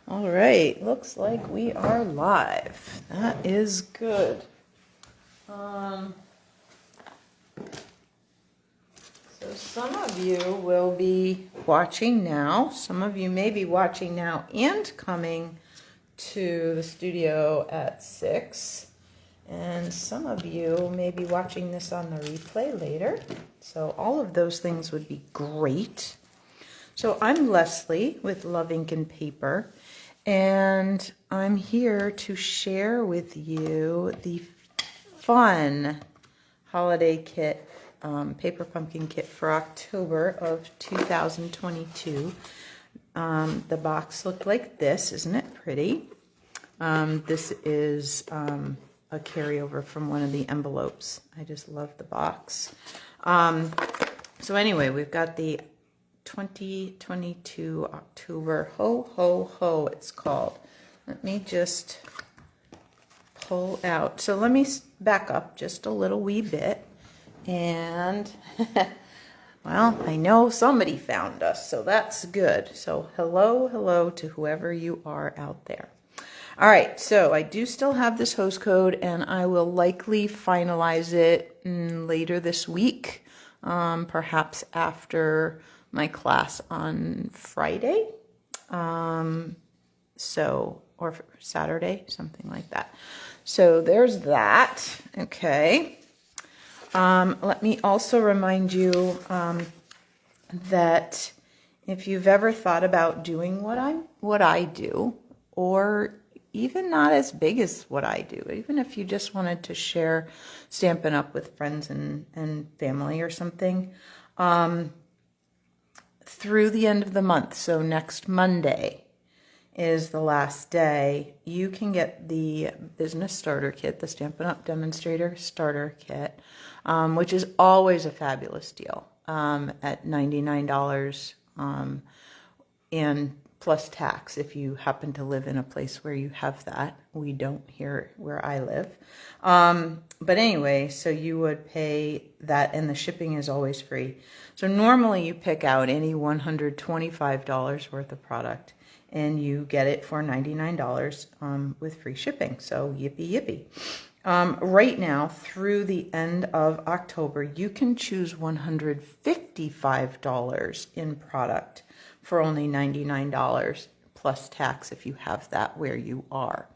All right, looks like we are live. That is good. So some of you will be watching now. Some of you may be watching now and coming to the studio at 6. And some of you may be watching this on the replay later. So all of those things would be great. So I'm Leslie with LuvINK&Paper, and I'm here to share with you the fun holiday kit, paper pumpkin kit for October of 2022. The box looked like this, isn't it pretty? This is a carryover from one of the envelopes. I just love the box. So anyway, we've got the 2022 October HoHoHo, it's called. Let me just pull out. So let me back up just a little wee bit. And, well, I know somebody found us, so that's good. So hello to whoever you are out there. All right, so I do still have this host code, and I will likely finalize it later this week, perhaps after my class on Friday, or Saturday, something like that. So there's that. Okay. Let me also remind you that if you've ever thought about doing what I do, or even not as big as what I do, even if you just wanted to share Stampin' Up! With friends and family or something, through the end of the month, so next Monday is the last day, you can get the business starter kit, the Stampin' Up! Demonstrator starter kit, which is always a fabulous deal, at $99, and plus tax if you happen to live in a place where you have that. We don't here where I live. But anyway, so you would pay that, and the shipping is always free. So normally you pick out any $125 worth of product, and you get it for $99 with free shipping. So yippee yippee. Right now, through the end of October, you can choose $155 in product for only $99 plus tax if you have that where you are.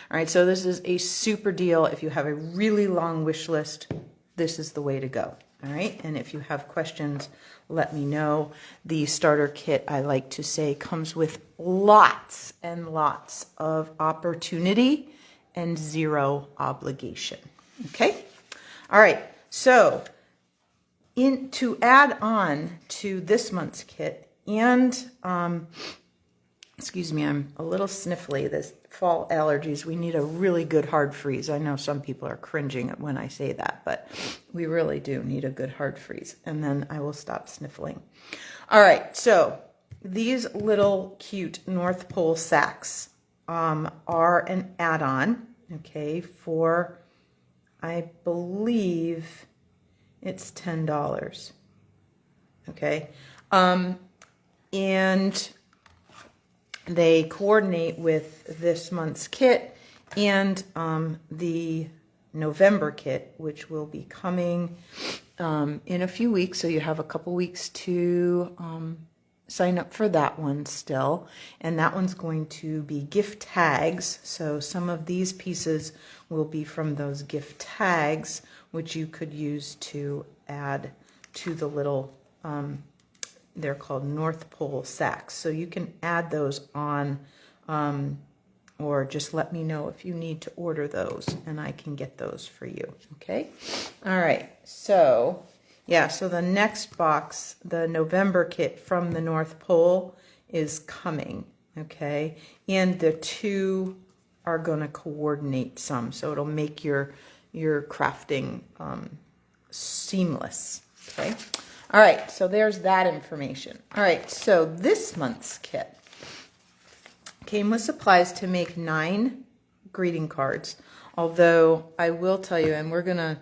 All right, so this is a super deal. If you have a really long wish list, this is the way to go. All right, and if you have questions, let me know. The starter kit, I like to say, comes with lots and lots of opportunity and zero obligation. Okay? All right, so to add on to this month's kit, and excuse me, I'm a little sniffly. This fall allergies, we need a really good hard freeze. I know some people are cringing when I say that, but we really do need a good hard freeze, and then I will stop sniffling. All right, so these little cute North Pole sacks are an add-on, okay, for, I believe it's $10, okay, and they coordinate with this month's kit and the November kit, which will be coming in a few weeks. So you have a couple weeks to sign up for that one still. And that one's going to be gift tags. So some of these pieces will be from those gift tags, which you could use to add to the little they're called North Pole sacks. So you can add those on, or just let me know if you need to order those, and I can get those for you. Okay? All right. So, yeah, so the next box, the November kit from the North Pole, is coming. Okay? And the two are going to coordinate some, so it'll make your crafting seamless. Okay? All right, so there's that information. All right, so this month's kit came with supplies to make 9 greeting cards, although I will tell you, and we're going to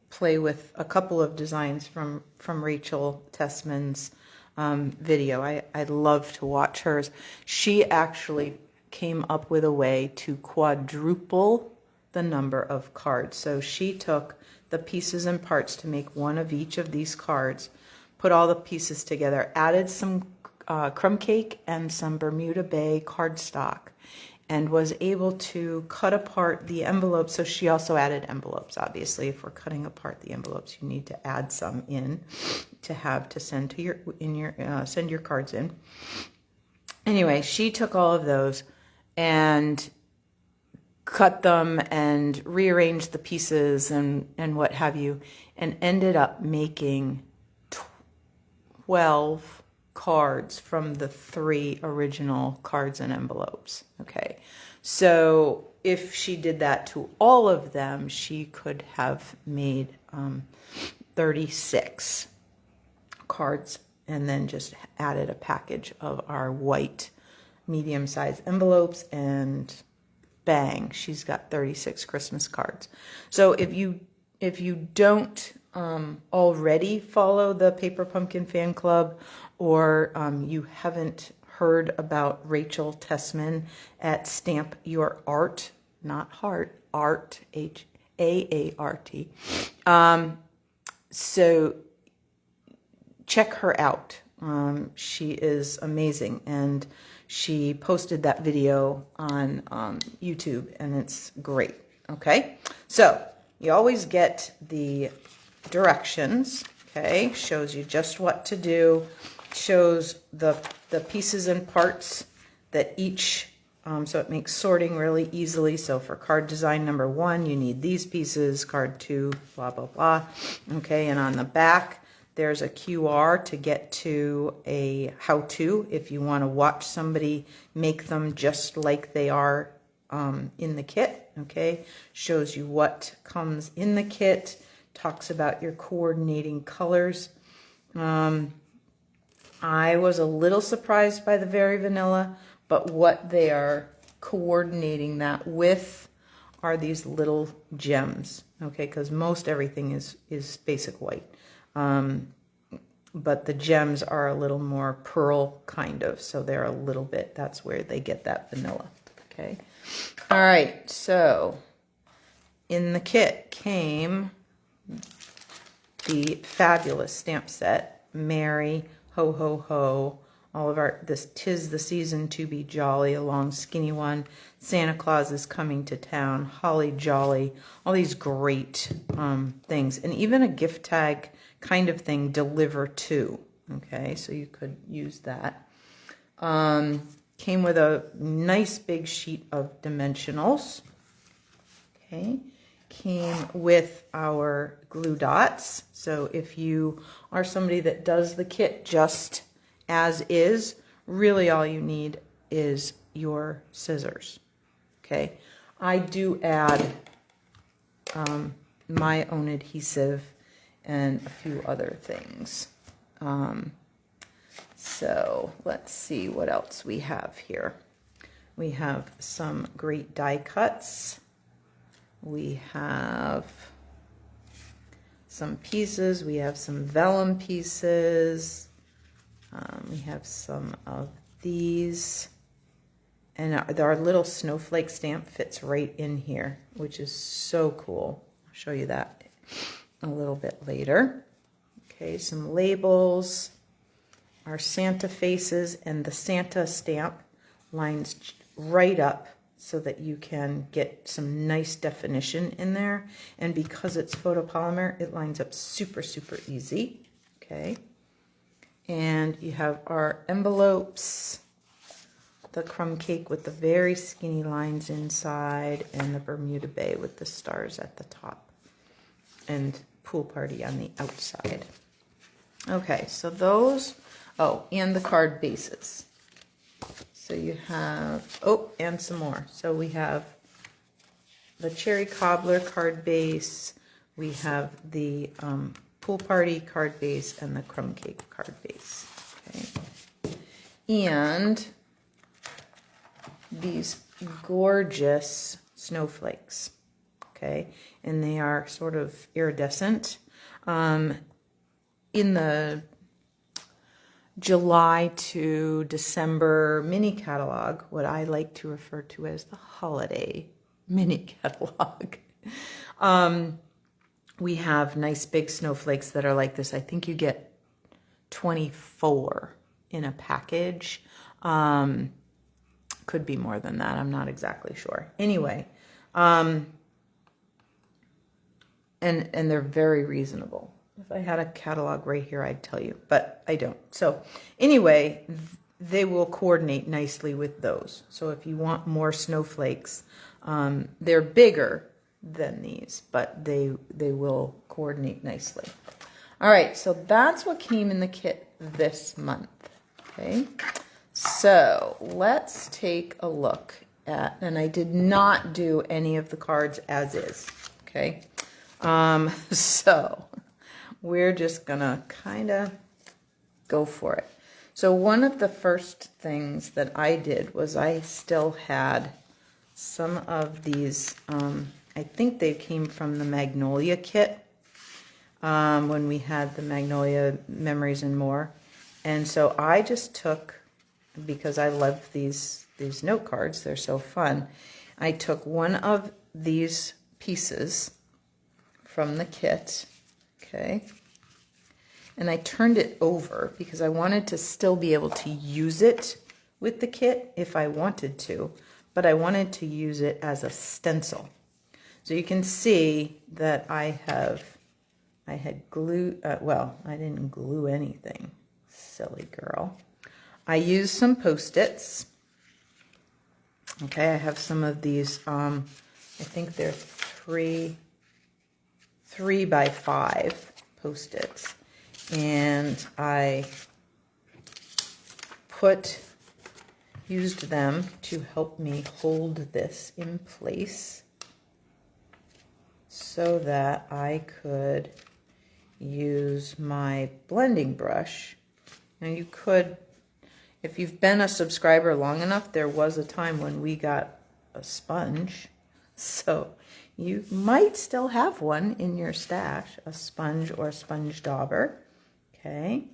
play with a couple of designs from Rachel Tessman's video. I love to watch hers. She actually came up with a way to quadruple the number of cards. So she took the pieces and parts to make one of each of these cards, put all the pieces together, added some crumb cake and some Bermuda Bay cardstock, and was able to cut apart the envelopes. So she also added envelopes. Obviously, if we're cutting apart the envelopes, you need to add some in to have to send to your send your cards in. Anyway, she took all of those and cut them and rearranged the pieces and what have you, and ended up making 12 cards from the 3 original cards and envelopes. Okay, so if she did that to all of them, she could have made 36 cards, and then just added a package of our white medium-sized envelopes, and bang, she's got 36 Christmas cards. So if you don't already follow the Paper Pumpkin fan club, or you haven't heard about Rachel Tessman at Stamp Your Art, not heart, art, H-A-A-R-T. So check her out. She is amazing, and she posted that video on YouTube, and it's great. Okay, so you always get the directions. Okay, shows you just what to do, shows the pieces and parts that each, so it makes sorting really easily. So for card design number 1, you need these pieces, card 2, blah, blah, blah. Okay, and on the back, there's a QR to get to a how-to if you want to watch somebody make them just like they are in the kit. Okay, shows you what comes in the kit, talks about your coordinating colors. I was a little surprised by the Very Vanilla, but what they are coordinating that with are these little gems. Okay, because most everything is basic white. But the gems are a little more pearl kind of, so they're a little bit, that's where they get that vanilla. Okay. All right, so in the kit came the fabulous stamp set, Merry, HoHoHo, all of our, this 'Tis the Season to Be Jolly, a long skinny one, Santa Claus is Coming to Town, Holly Jolly, all these great things, and even a gift tag kind of thing, Deliver To. Okay, so you could use that. Came with a nice big sheet of dimensionals. Okay, came with our glue dots. So if you are somebody that does the kit just as is, really all you need is your scissors. Okay, I do add my own adhesive and a few other things. So let's see what else we have here. We have some great die cuts. We have some pieces. We have some vellum pieces. We have some of these. And our little snowflake stamp fits right in here, which is so cool. I'll show you that a little bit later. Okay, some labels, our Santa faces, and the Santa stamp lines right up so that you can get some nice definition in there. And because it's photopolymer, it lines up super, super easy. Okay, and you have our envelopes, the crumb cake with the very skinny lines inside, and the Bermuda Bay with the stars at the top, and Pool Party on the outside. Okay, so those, oh, and the card bases. So you have, oh, and some more. So we have the Cherry Cobbler card base, we have the Pool Party card base, and the crumb cake card base. Okay, and these gorgeous snowflakes. Okay, and they are sort of iridescent. In the July to December mini catalog, what I like to refer to as the holiday mini catalog. We have nice big snowflakes that are like this. I think you get 24 in a package. Could be more than that. I'm not exactly sure. Anyway, and they're very reasonable. If I had a catalog right here, I'd tell you, but I don't. So anyway, they will coordinate nicely with those. So if you want more snowflakes, they're bigger than these, but they will coordinate nicely. All right, so that's what came in the kit this month. Okay, so let's take a look at, and I did not do any of the cards as is. Okay, so we're just gonna kind of go for it. So one of the first things that I did was I still had some of these, I think they came from the Magnolia kit, when we had the Magnolia Memories and More. And so I just took, because I love these note cards, they're so fun, I took one of these pieces from the kit, okay, and I turned it over because I wanted to still be able to use it with the kit if I wanted to, but I wanted to use it as a stencil. So you can see that I had glue, well, I didn't glue anything, silly girl. I used some Post-its. Okay, I have some of these, I think they're 3x5 Post-its. And I used them to help me hold this in place so that I could use my blending brush. Now you could, if you've been a subscriber long enough, there was a time when we got a sponge. So you might still have one in your stash, a sponge or a sponge dauber. Okay.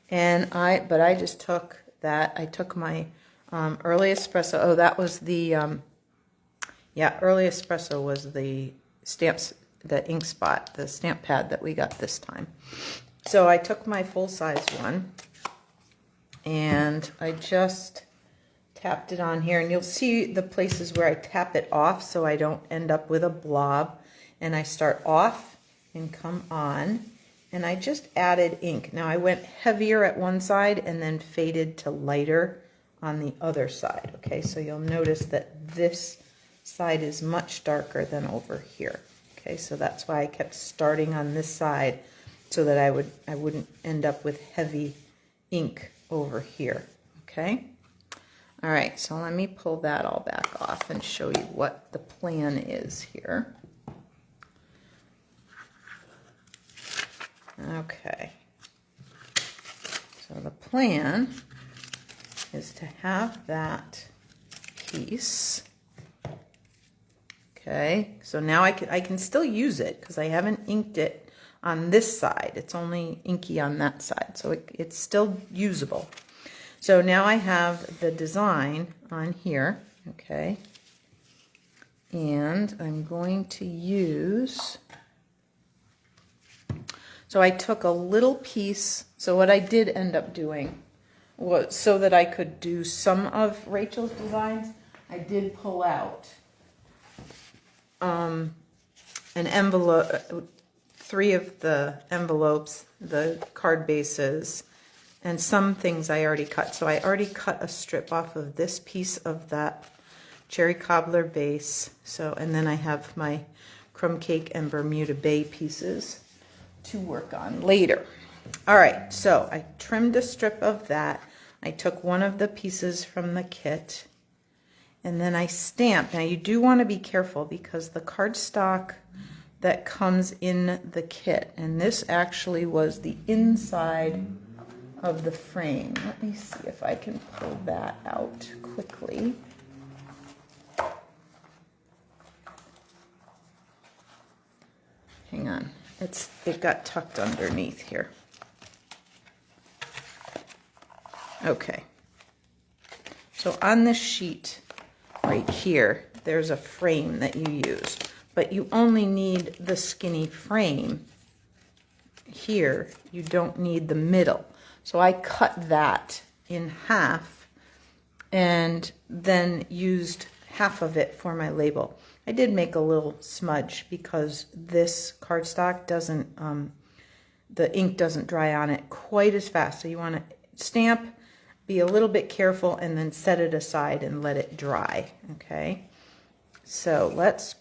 But I just took that. I took my early espresso. Oh, that was the, early espresso was the stamps, the ink spot, the stamp pad that we got this time. So I took my full-size one and I just tapped it on here, and you'll see the places where I tap it off so I don't end up with a blob. And I start off and come on, and I just added ink. Now I went heavier at one side and then faded to lighter on the other side. Okay, so you'll notice that this side is much darker than over here. Okay, so that's why I kept starting on this side so that I wouldn't end up with heavy ink over here. Okay. All right, so let me pull that all back off and show you what the plan is here. Okay, so the plan is to have that piece. Okay, so now I can still use it because I haven't inked it on this side. It's only inky on that side, so it's still usable. So now I have the design on here, okay, and I'm going to use, so I took a little piece, so what I did end up doing was, so that I could do some of Rachel's designs, I did pull out an envelope, 3 of the envelopes, the card bases, and some things I already cut. So I already cut a strip off of this piece of that cherry cobbler base. So, and then I have my crumb cake and Bermuda Bay pieces to work on later. All right, so I trimmed a strip of that. I took one of the pieces from the kit, and then I stamped. Now you do want to be careful because the cardstock that comes in the kit, and this actually was the inside of the frame. Let me see if I can pull that out quickly. Hang on, it got tucked underneath here. Okay. So on this sheet right here, there's a frame that you use, but you only need the skinny frame here. You don't need the middle. So I cut that in half and then used half of it for my label. I did make a little smudge because this cardstock doesn't, the ink doesn't dry on it quite as fast. So you want to stamp, be a little bit careful, and then set it aside and let it dry, okay? So let's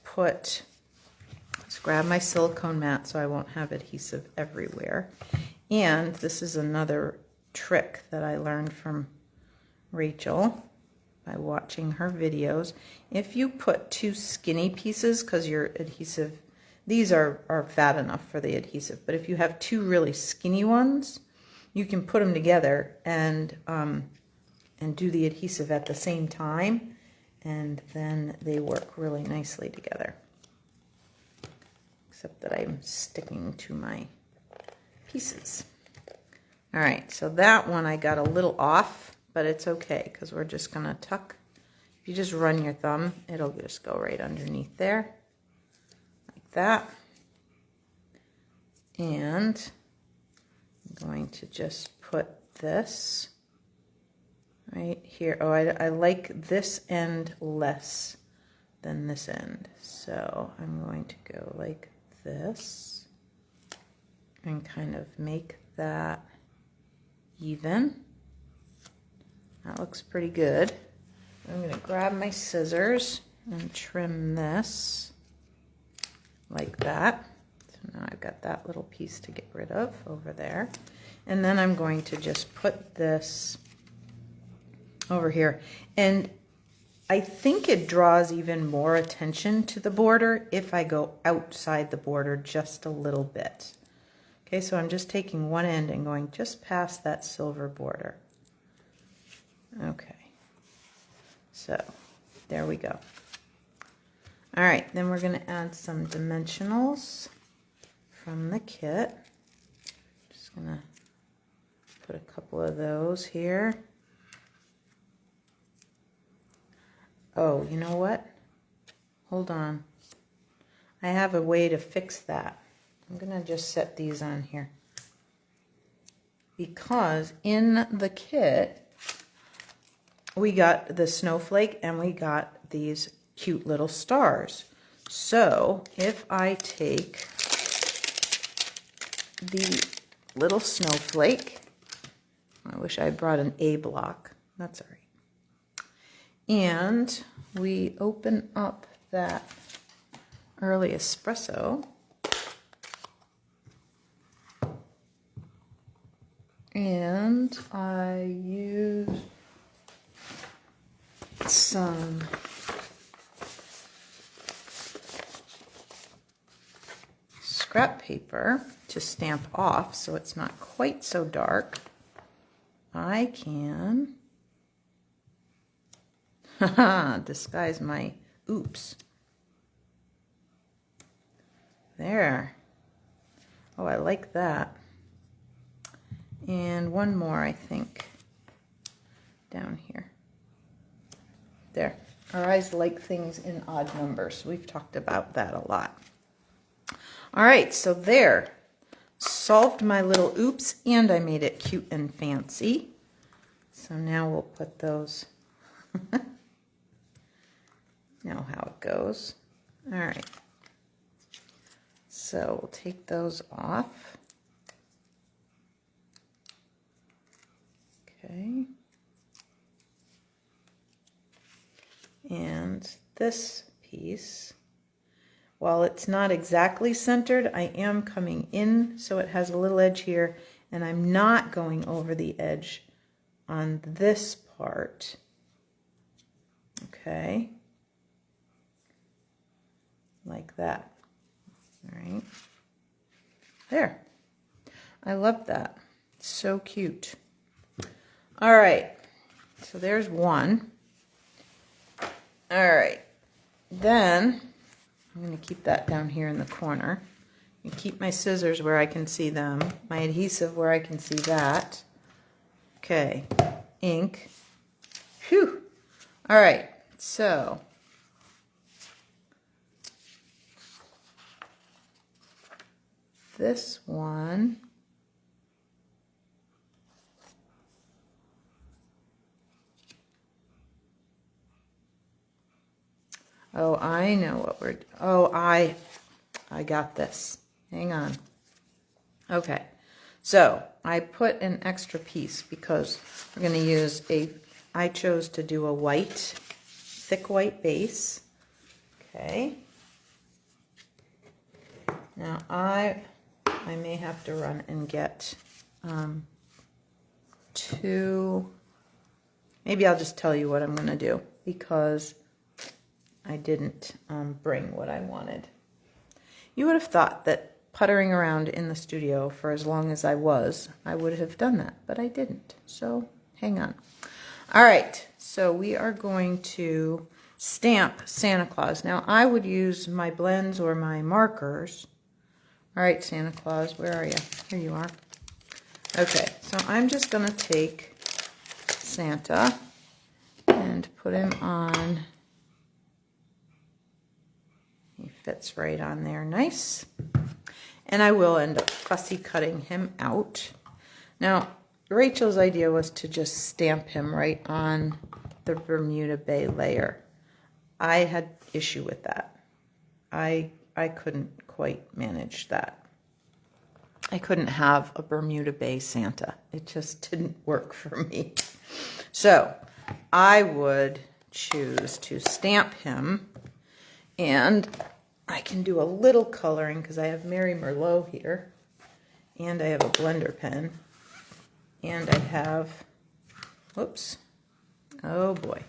grab my silicone mat so I won't have adhesive everywhere. And this is another trick that I learned from Rachel by watching her videos. If you put two skinny pieces, because your adhesive, these are fat enough for the adhesive, but if you have two really skinny ones, you can put them together and do the adhesive at the same time, and then they work really nicely together. Except that I'm sticking to my pieces. All right, so that one I got a little off, but it's okay because we're just gonna tuck. If you just run your thumb, it'll just go right underneath there, like that. And I'm going to just put this right here. Oh, I like this end less than this end. So I'm going to go like this and kind of make that even. That looks pretty good. I'm going to grab my scissors and trim this like that. So now I've got that little piece to get rid of over there. And then I'm going to just put this over here. And I think it draws even more attention to the border if I go outside the border just a little bit. Okay, so I'm just taking one end and going just past that silver border. Okay, so there we go. All right, then we're going to add some dimensionals from the kit. Just going to put a couple of those here. Oh, you know what? Hold on. I have a way to fix that. I'm going to just set these on here. Because in the kit, we got the snowflake and we got these cute little stars. So if I take the little snowflake, I wish I brought an A block. That's all right. And we open up that early espresso. And I use some scrap paper to stamp off so it's not quite so dark. I can disguise my oops. There. Oh, I like that. And one more, I think, down here. There. Our eyes like things in odd numbers. We've talked about that a lot. All right, so there. Solved my little oops, and I made it cute and fancy. So now we'll put those. Know how it goes. All right. So we'll take those off. Okay. And this piece, while it's not exactly centered, I am coming in so it has a little edge here, and I'm not going over the edge on this part. Okay. Like that. All right. There. I love that. It's so cute. All right. So there's one. All right. Then I'm going to keep that down here in the corner. And keep my scissors where I can see them. My adhesive where I can see that. Okay. ink. Phew. All right, so this one, oh, I know what we're, oh, I got this. Hang on. Okay, so I put an extra piece because we're going to use I chose to do a white, thick white base. Okay. Now I may have to run and get maybe I'll just tell you what I'm going to do because I didn't bring what I wanted. You would have thought that puttering around in the studio for as long as I would have done that, but I didn't. So hang on. All right, so we are going to stamp Santa Claus. Now I would use my blends or my markers. All right, Santa Claus, where are you? Here you are. Okay, so I'm just going to take Santa and put him on. He fits right on there, nice. And I will end up fussy cutting him out. Now, Rachel's idea was to just stamp him right on the Bermuda Bay layer. I had issue with that. I couldn't quite manage that. I couldn't have a Bermuda Bay Santa. It just didn't work for me. So I would choose to stamp him, and I can do a little coloring because I have Mary Merlot here, and I have a blender pen, and I have, whoops, oh boy,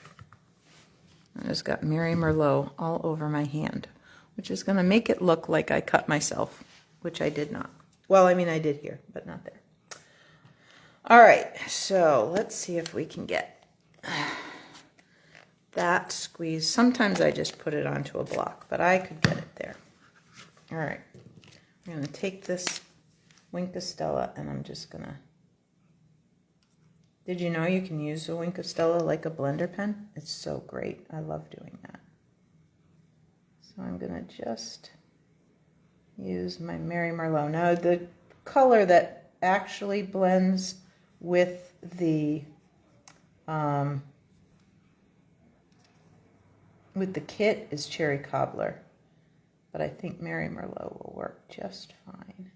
I just got Mary Merlot all over my hand, which is going to make it look like I cut myself, which I did not. Well, I mean, I did here, but not there. All right, so let's see if we can get that squeeze. Sometimes I just put it onto a block, but I could get it there. All right, I'm going to take this Wink-O-Stella, and I'm just going to... Did you know you can use a Wink-O-Stella like a blender pen? It's so great. I love doing that. So I'm going to just use my Mary Merlot. Now, the color that actually blends with the kit is Cherry Cobbler, but I think Mary Merlot will work just fine.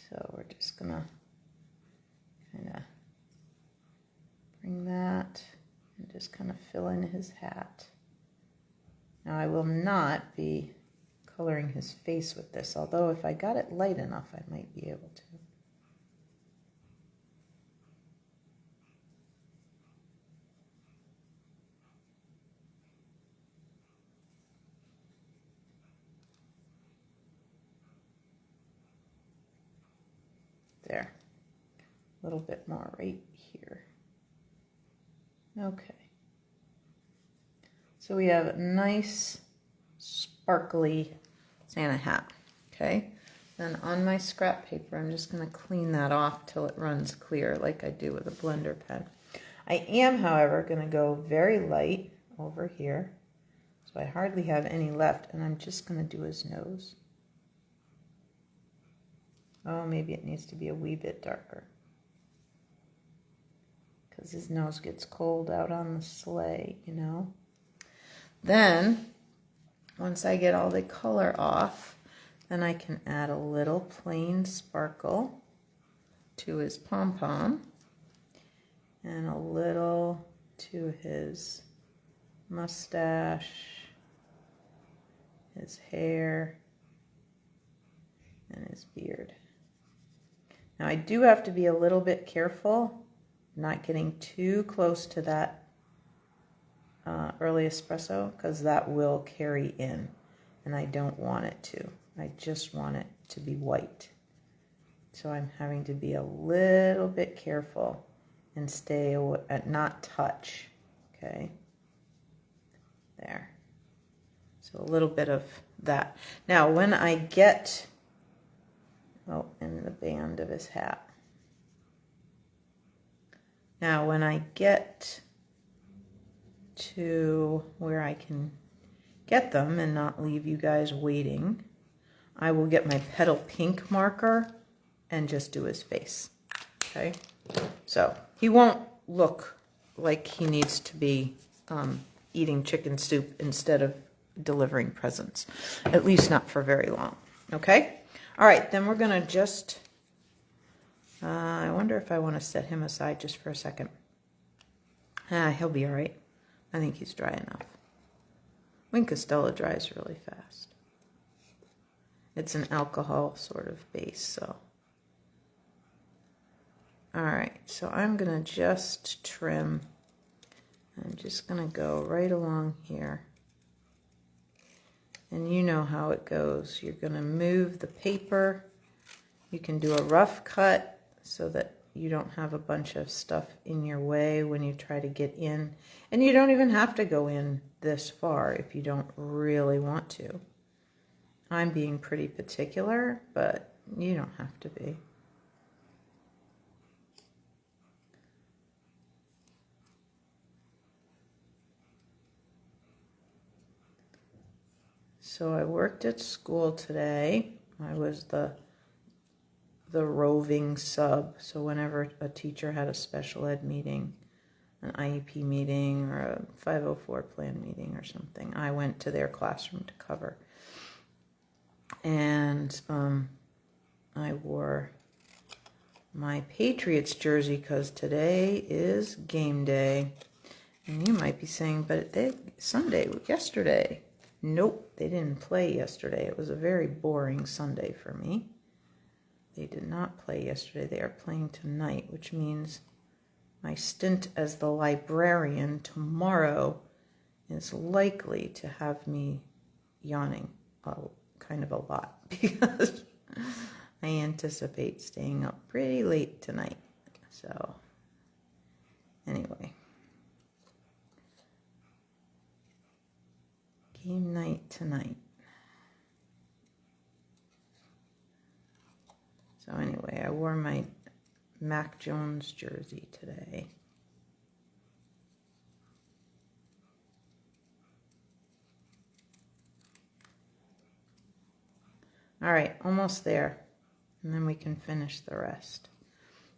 So we're just gonna kind of bring that and just kind of fill in his hat. Now I will not be coloring his face with this, although if I got it light enough, I might be able to. There, a little bit more right here. Okay. So we have a nice, sparkly Santa hat, okay? Then on my scrap paper, I'm just gonna clean that off till it runs clear like I do with a blender pen. I am, however, gonna go very light over here. So I hardly have any left, and I'm just gonna do his nose. Oh, maybe it needs to be a wee bit darker, because his nose gets cold out on the sleigh, you know. Then, once I get all the color off, then I can add a little plain sparkle to his pom-pom and a little to his mustache, his hair, and his beard. Now I do have to be a little bit careful, not getting too close to that early espresso, because that will carry in, and I don't want it to. I just want it to be white. So I'm having to be a little bit careful and stay away, not touch, okay? There. So a little bit of that. Now when I get Oh, and the band of his hat. Now, when I get to where I can get them and not leave you guys waiting, I will get my petal pink marker and just do his face. Okay, so he won't look like he needs to be eating chicken soup instead of delivering presents, at least not for very long. Okay, all right, then we're gonna just I wonder if I want to set him aside just for a second. He'll be all right. I think he's dry enough. Wink Castella dries really fast. It's an alcohol sort of base, so. All right, so I'm gonna just trim. I'm just gonna go right along here. And you know how it goes. You're gonna move the paper. You can do a rough cut so that you don't have a bunch of stuff in your way when you try to get in. And you don't even have to go in this far if you don't really want to. I'm being pretty particular, but you don't have to be. So I worked at school today. I was the roving sub. So whenever a teacher had a special ed meeting, an IEP meeting, or a 504 plan meeting or something, I went to their classroom to cover. And I wore my Patriots jersey because today is game day. And you might be saying, but Sunday, yesterday. Nope, they didn't play yesterday. It was a very boring Sunday for me. They did not play yesterday. They are playing tonight, which means my stint as the librarian tomorrow is likely to have me yawning kind of a lot because I anticipate staying up pretty late tonight. So anyway, game night tonight. So anyway, I wore my Mac Jones jersey today. All right, almost there. And then we can finish the rest.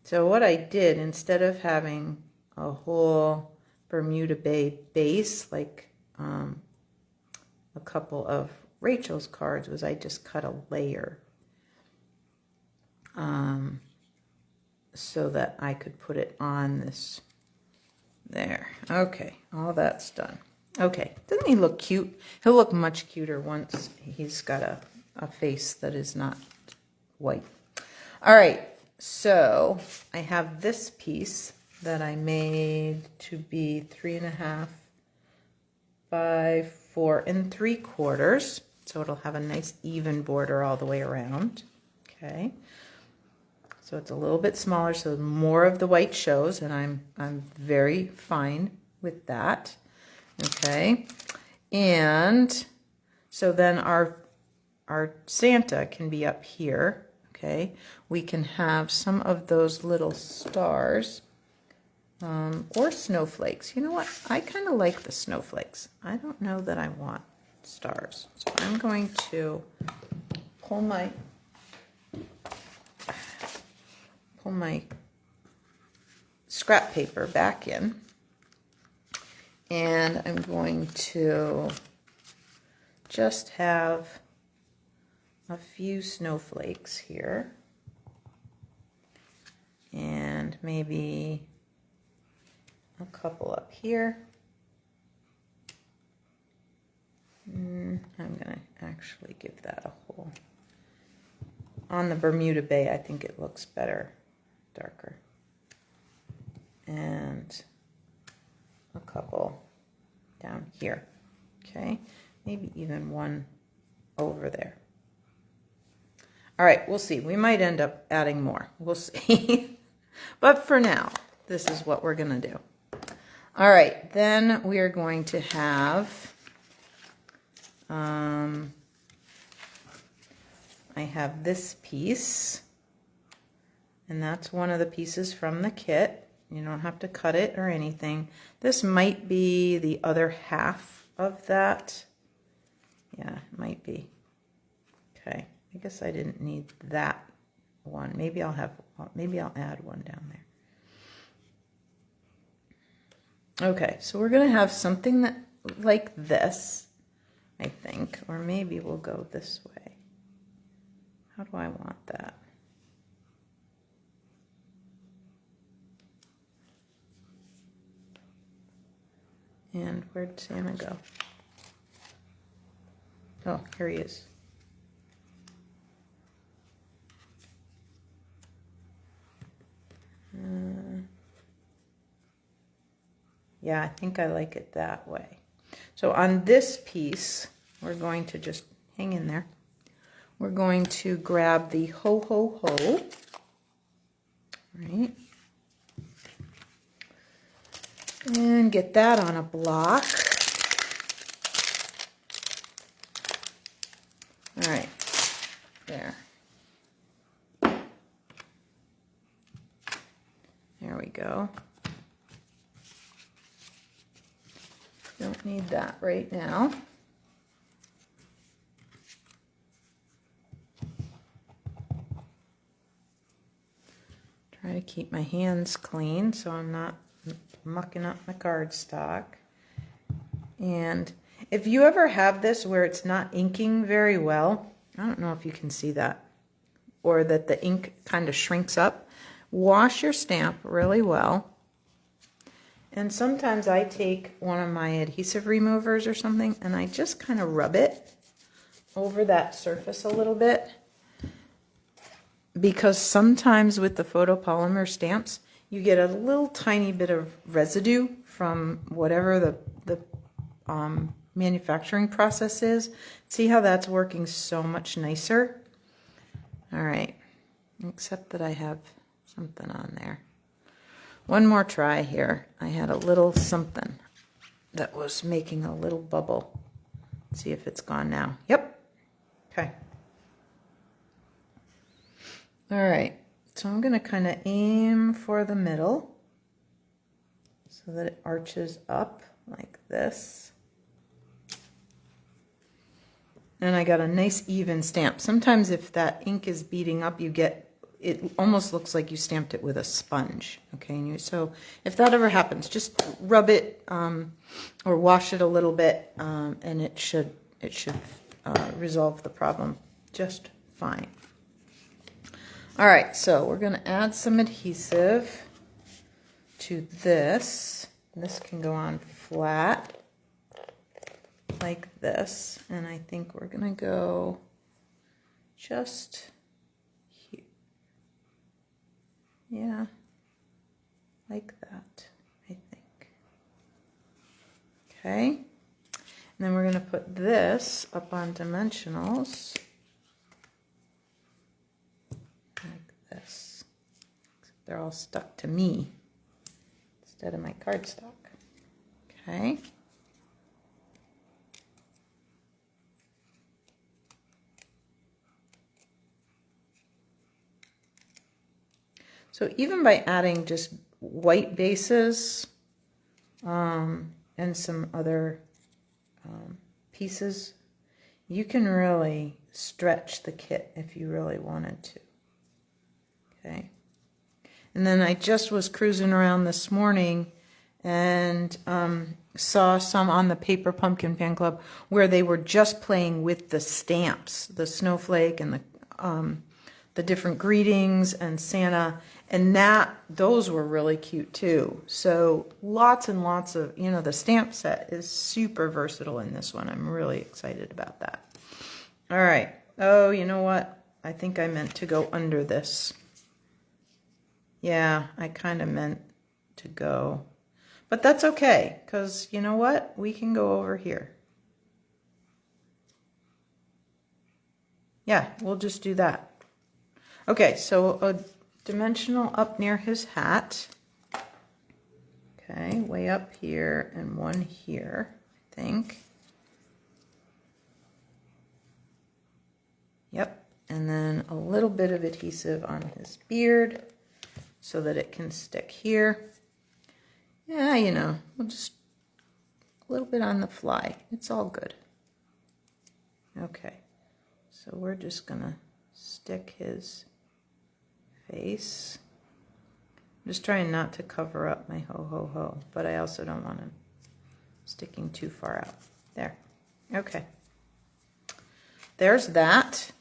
So what I did, instead of having a whole Bermuda Bay base, like a couple of Rachel's cards, was I just cut a layer. So that I could put it on this there. Okay, all that's done. Okay, doesn't he look cute? He'll look much cuter once he's got a face that is not white. All right, so I have this piece that I made to be 3.5 by 4 3/4. So it'll have a nice even border all the way around. Okay. So it's a little bit smaller, so more of the white shows, and I'm very fine with that. Okay, and so then our Santa can be up here. Okay, we can have some of those little stars or snowflakes. You know what? I kind of like the snowflakes. I don't know that I want stars, so I'm going to pull my scrap paper back in, and I'm going to just have a few snowflakes here, and maybe a couple up here. I'm going to actually give that a whole. On the Bermuda Bay, I think it looks better. Darker, and a couple down here. Okay, maybe even one over there. All right, we'll see. We might end up adding more. We'll see. But for now, this is what we're gonna do. All right, then we are going to have I have this piece, and that's one of the pieces from the kit. You don't have to cut it or anything. This might be the other half of that. Yeah, it might be. Okay, I guess I didn't need that one. Maybe I'll add one down there. Okay, so we're gonna have something that like this, I think, or maybe we'll go this way. How do I want that? And where'd Santa go? Oh, here he is. Yeah, I think I like it that way. So on this piece, we're going to just hang in there. We're going to grab the HoHoHo, right? And get that on a block. All right, there. There we go. Don't need that right now. Try to keep my hands clean so I'm not mucking up my cardstock. And if you ever have this where it's not inking very well, I don't know if you can see that, or that the ink kind of shrinks up, wash your stamp really well. And sometimes I take one of my adhesive removers or something and I just kind of rub it over that surface a little bit, because sometimes with the photopolymer stamps you get a little tiny bit of residue from whatever the manufacturing process is. See how that's working so much nicer? All right, except that I have something on there. One more try here. I had a little something that was making a little bubble. Let's see if it's gone now. Yep. Okay. All right. So I'm going to kind of aim for the middle so that it arches up like this. And I got a nice even stamp. Sometimes if that ink is beading up, you get, it almost looks like you stamped it with a sponge. Okay, and so if that ever happens, just rub it or wash it a little bit, and it should resolve the problem just fine. All right, so we're going to add some adhesive to this. This can go on flat like this, and I think we're going to go just here. Yeah, like that, I think. Okay, and then we're going to put this up on dimensionals like this. They're all stuck to me instead of my cardstock. Okay. So even by adding just white bases and some other pieces, you can really stretch the kit if you really wanted to. Okay. And then I just was cruising around this morning and saw some on the Paper Pumpkin Fan Club where they were just playing with the stamps, the snowflake and the different greetings and Santa, and those were really cute too. So lots and lots of, the stamp set is super versatile in this one. I'm really excited about that. All right. Oh, you know what? I think I meant to go under this. Yeah, I kind of meant to go. But that's okay, because you know what? We can go over here. Yeah, we'll just do that. Okay, so a dimensional up near his hat. Okay, way up here and one here, I think. Yep, and then a little bit of adhesive on his beard so that it can stick here. Yeah, you know, we'll just a little bit on the fly. It's all good. Okay, so we're just gonna stick his face. I'm just trying not to cover up my HoHoHo, but I also don't want him sticking too far out. There. Okay. There's that.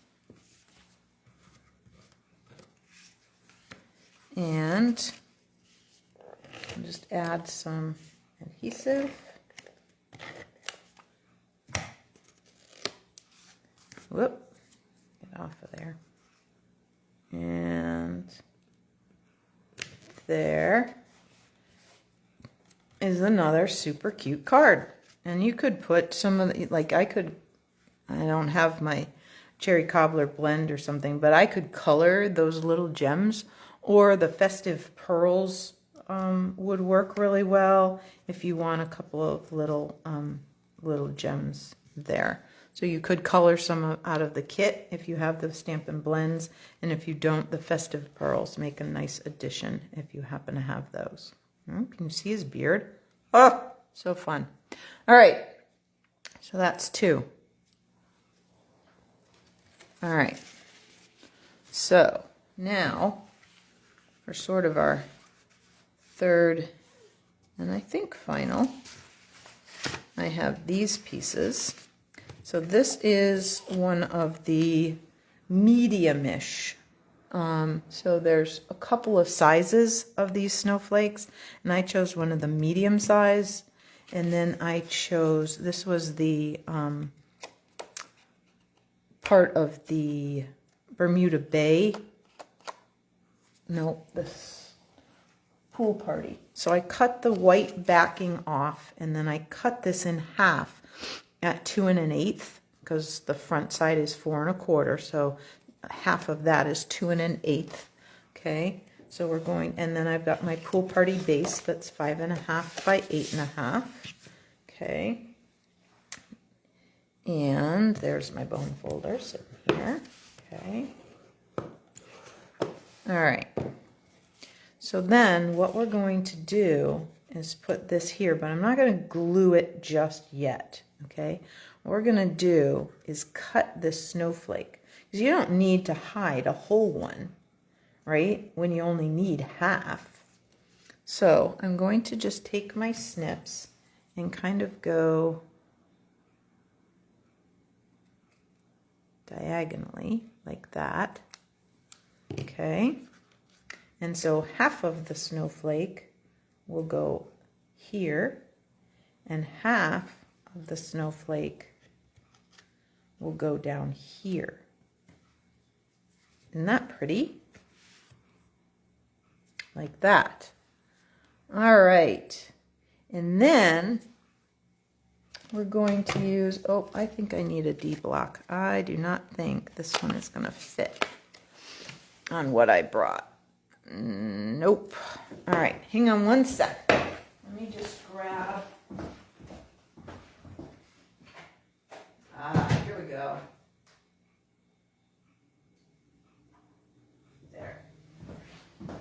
And I'll just add some adhesive. Whoop. Get off of there. And there is another super cute card. And you could put some of the, like I don't have my cherry cobbler blend or something, but I could color those little gems, or the festive pearls would work really well if you want a couple of little gems there. So you could color some out of the kit if you have the Stampin' blends, and if you don't, the festive pearls make a nice addition if you happen to have those. Can you see his beard? Oh, so fun. All right, so that's 2. All right, so now for sort of our third and I think final, I have these pieces. So this is one of the medium-ish. So there's a couple of sizes of these snowflakes, and I chose one of the medium size, and then I chose, this was the part of the Bermuda Bay, no, this pool party. So I cut the white backing off, and then I cut this in half at 2 1/8, because the front side is 4 1/4, so half of that is 2 1/8. Okay, so we're going, and then I've got my pool party base that's 5 1/2 by 8 1/2. Okay, and there's my bone folder sitting here. Okay, all right. So then what we're going to do is put this here, but I'm not going to glue it just yet. Okay, what we're going to do is cut this snowflake, because you don't need to hide a whole one, right, when you only need half. So I'm going to just take my snips and kind of go diagonally like that. Okay, and so half of the snowflake will go here, and half of the snowflake will go down here. Isn't that pretty? Like that. All right, and then we're going to use, oh, I think I need a D block. I do not think this one is going to fit on what I brought. Nope. All right, hang on one sec. Let me just grab, here we go. There.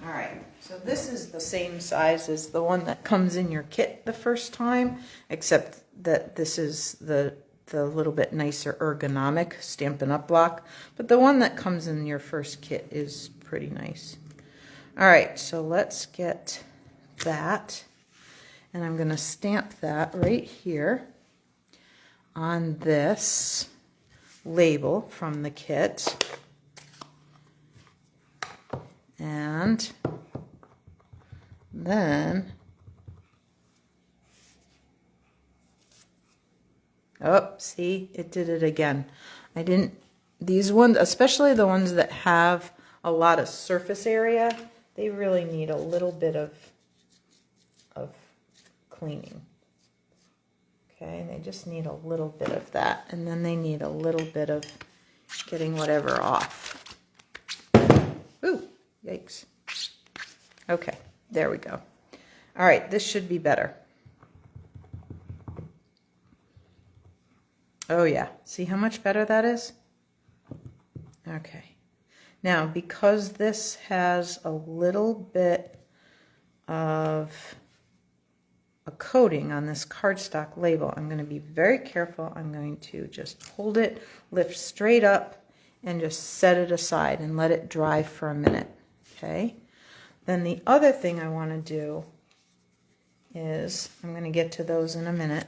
All right, so this is the same size as the one that comes in your kit the first time, except that this is the little bit nicer ergonomic Stampin' Up! Block, but the one that comes in your first kit is pretty nice. All right, so let's get that, and I'm going to stamp that right here on this label from the kit, and then, oh, see, it did it again. I didn't, these ones, especially the ones that have a lot of surface area, they really need a little bit of cleaning. Okay, they just need a little bit of that, and then they need a little bit of getting whatever off. Ooh, yikes. Okay, there we go. All right, this should be better. Oh yeah, see how much better that is? Okay. Now, because this has a little bit of a coating on this cardstock label, I'm going to be very careful. I'm going to just hold it, lift straight up, and just set it aside and let it dry for a minute. Okay. Then the other thing I want to do is, I'm going to get to those in a minute.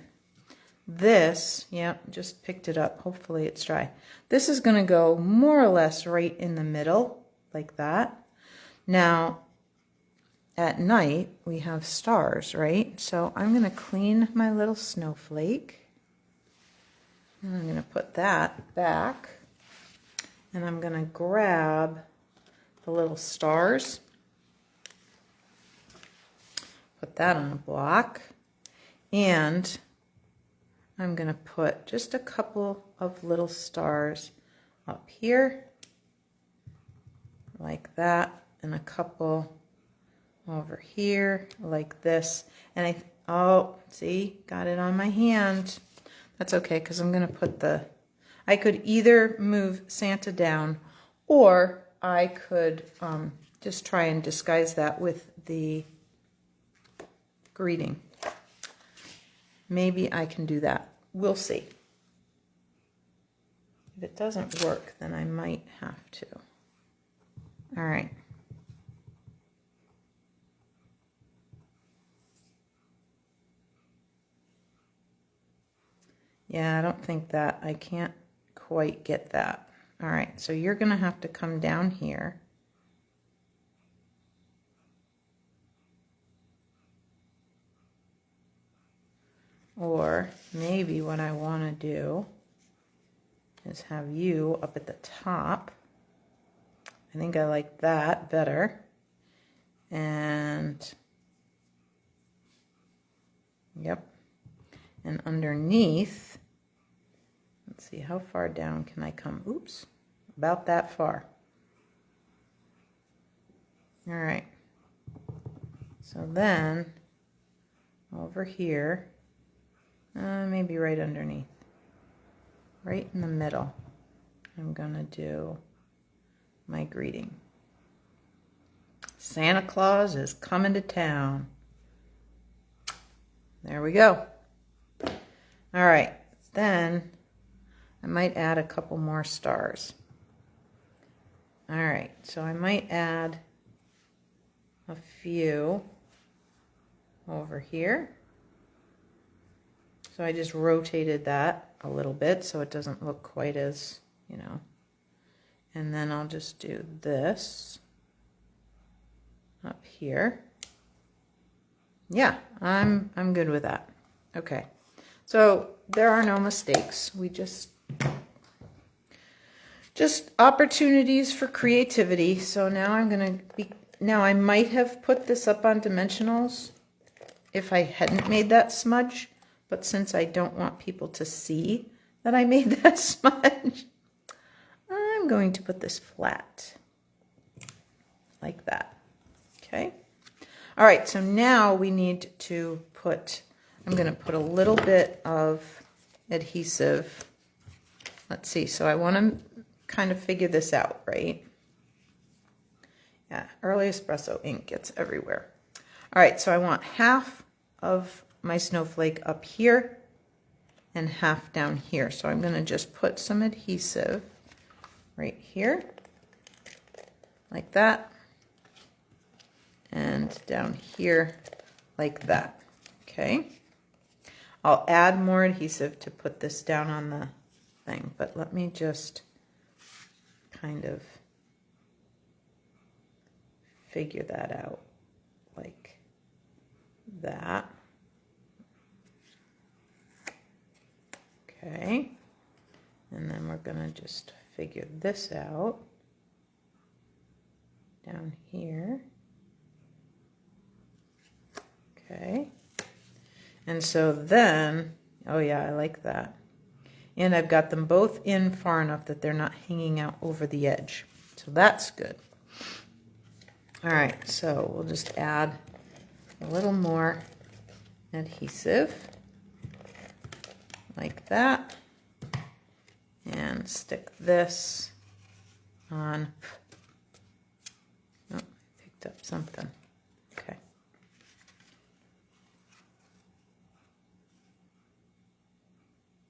This, yep, just picked it up. Hopefully it's dry. This is going to go more or less right in the middle, like that. Now, at night, we have stars, right? So I'm going to clean my little snowflake. And I'm going to put that back. And I'm going to grab the little stars. Put that on a block. And I'm going to put just a couple of little stars up here, like that, and a couple over here, like this. And oh, see, got it on my hand. That's okay, because I'm going to put I could either move Santa down, or I could just try and disguise that with the greeting. Maybe I can do that. We'll see. If it doesn't work, then I might have to. All right. Yeah, I don't think that, I can't quite get that. All right, so you're going to have to come down here. Or maybe what I want to do is have you up at the top. I think I like that better. And, yep. And underneath, let's see, how far down can I come? Oops, about that far. All right. So then, over here, maybe right underneath, right in the middle, I'm gonna do my greeting. Santa Claus is coming to town. There we go. All right, then I might add a couple more stars. All right, so I might add a few over here. So I just rotated that a little bit so it doesn't look quite as, you know. And then I'll just do this up here. Yeah, I'm good with that. Okay. So there are no mistakes. We just opportunities for creativity. So now I might have put this up on dimensionals if I hadn't made that smudge. But since I don't want people to see that I made that smudge, I'm going to put this flat like that. Okay. All right. So now we need to put, I'm going to put a little bit of adhesive. Let's see. So I want to kind of figure this out, right? Yeah. Early espresso ink gets everywhere. All right. So I want half of my snowflake up here and half down here. So I'm going to just put some adhesive right here, like that, and down here, like that. Okay. I'll add more adhesive to put this down on the thing, but let me just kind of figure that out like that. Okay, and then we're going to just figure this out down here. Okay, and so then, oh yeah, I like that. And I've got them both in far enough that they're not hanging out over the edge. So that's good. All right, so we'll just add a little more adhesive. Like that, and stick this on. Oh, I picked up something. Okay.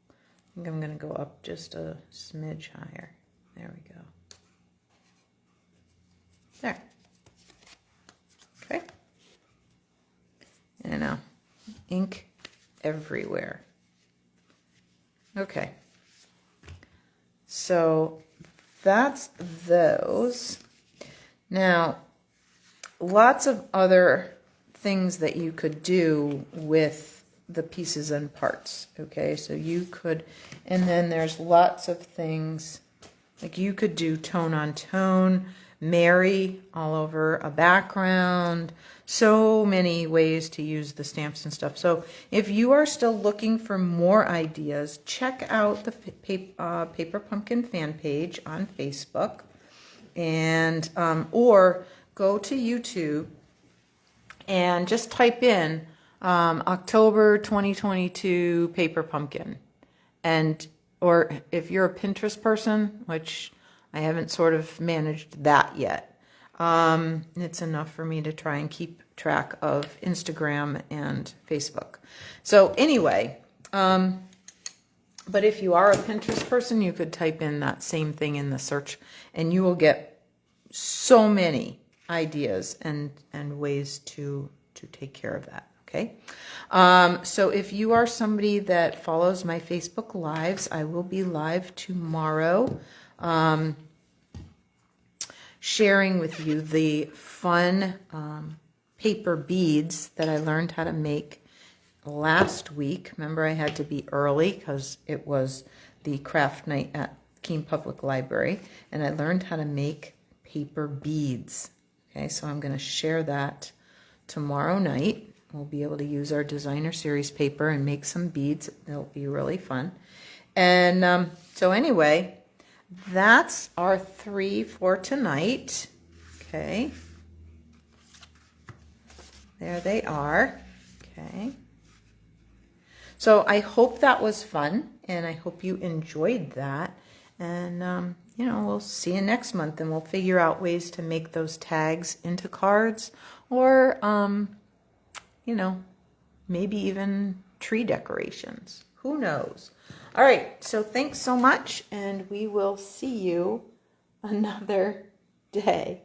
I think I'm going to go up just a smidge higher. There we go. There. Okay. And now, ink everywhere. Okay. So that's those. Now, lots of other things that you could do with the pieces and parts. Okay, so you could, and then there's lots of things, like you could do tone on tone, Mary all over a background, so many ways to use the stamps and stuff. So if you are still looking for more ideas, check out the Paper Pumpkin fan page on Facebook, and or go to YouTube and just type in October 2022 Paper Pumpkin. And or if you're a Pinterest person, which I haven't sort of managed that yet, it's enough for me to try and keep track of Instagram and Facebook. So anyway, but if you are a Pinterest person, you could type in that same thing in the search and you will get so many ideas and ways to take care of that. Okay. So if you are somebody that follows my Facebook Lives, I will be live tomorrow, sharing with you the fun paper beads that I learned how to make last week. Remember, I had to be early because it was the craft night at Keene Public Library, and I learned how to make paper beads. Okay, so I'm going to share that tomorrow night. We'll be able to use our designer series paper and make some beads. It'll be really fun. And so anyway, that's our 3 for tonight. Okay. There they are. Okay. So I hope that was fun, and I hope you enjoyed that. And, you know, we'll see you next month, and we'll figure out ways to make those tags into cards, or, you know, maybe even tree decorations. Who knows? All right, so thanks so much, and we will see you another day.